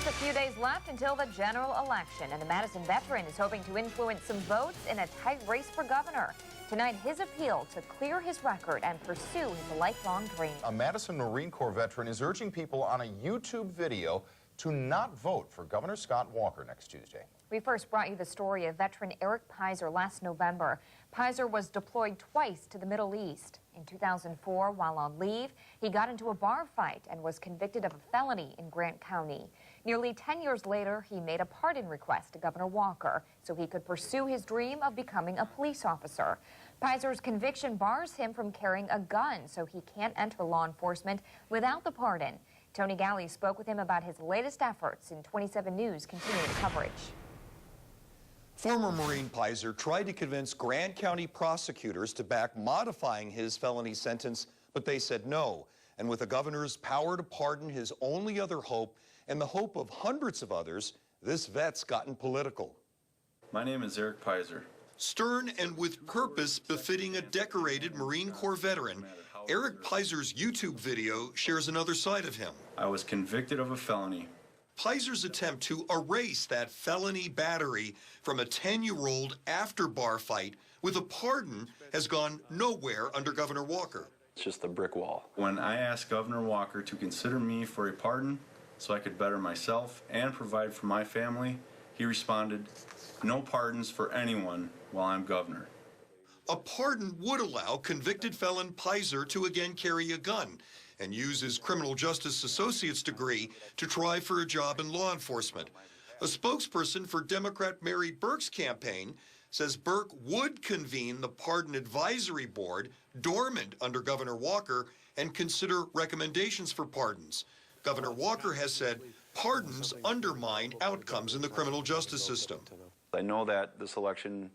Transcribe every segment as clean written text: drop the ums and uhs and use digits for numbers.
Just a few days left until the general election, and the Madison veteran is hoping to influence some votes in a tight race for governor. Tonight, his appeal to clear his record and pursue his lifelong dream. A Madison Marine Corps veteran is urging people on a YouTube video to not vote for Governor Scott Walker next Tuesday. We first brought you the story of veteran Eric Pizer last November. Pizer was deployed twice to the Middle East. In 2004, while on leave, he got into a bar fight and was convicted of a felony in Grant County. Nearly 10 years later, he made a pardon request to Governor Walker so he could pursue his dream of becoming a police officer. Pizer's conviction bars him from carrying a gun, so he can't enter law enforcement without the pardon. Tony Galley spoke with him about his latest efforts in 27 News continuing coverage. Former Marine Pizer tried to convince Grant County prosecutors to back modifying his felony sentence, but they said no. And with the governor's power to pardon his only other hope and the hope of hundreds of others, this vet's gotten political. My name is Eric Pizer. Stern and with purpose befitting a decorated Marine Corps veteran, Eric Pizer's YouTube video shares another side of him. I was convicted of a felony. Pizer's attempt to erase that felony battery from a 10-year-old after bar fight with a pardon has gone nowhere under Governor Walker. It's just a brick wall. When I asked Governor Walker to consider me for a pardon so I could better myself and provide for my family, he responded, "No pardons for anyone while I'm governor." A pardon would allow convicted felon Pizer to again carry a gun and use his criminal justice associate's degree to try for a job in law enforcement. A spokesperson for Democrat Mary Burke's campaign says Burke would convene the Pardon Advisory Board, dormant under Governor Walker, and consider recommendations for pardons. Governor Walker has said pardons undermine outcomes in the criminal justice system. I know that this election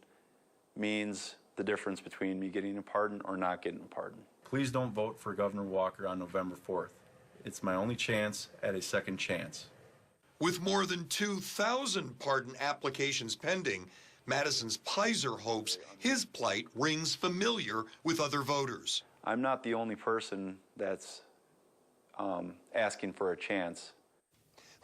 means the difference between me getting a pardon or not getting a pardon. Please don't vote for Governor Walker on November 4th. It's my only chance at a second chance. With more than 2,000 pardon applications pending, Madison's Pizer hopes his plight rings familiar with other voters. I'm not the only person that's asking for a chance.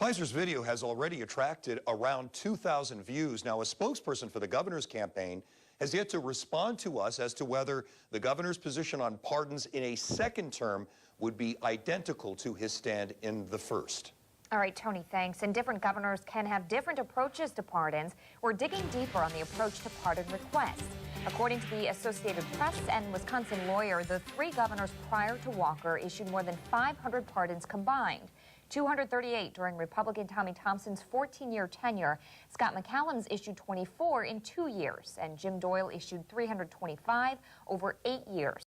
Pizer's video has already attracted around 2,000 views. Now, a spokesperson for the governor's campaign has yet to respond to us as to whether the governor's position on pardons in a second term would be identical to his stand in the first. All right, Tony, thanks. And different governors can have different approaches to pardons. We're digging deeper on the approach to pardon requests. According to the Associated Press and Wisconsin Lawyer, the three governors prior to Walker issued more than 500 pardons combined. 238 during Republican Tommy Thompson's 14-year tenure. Scott McCallum's issued 24 in 2 years, and Jim Doyle issued 325 over 8 years.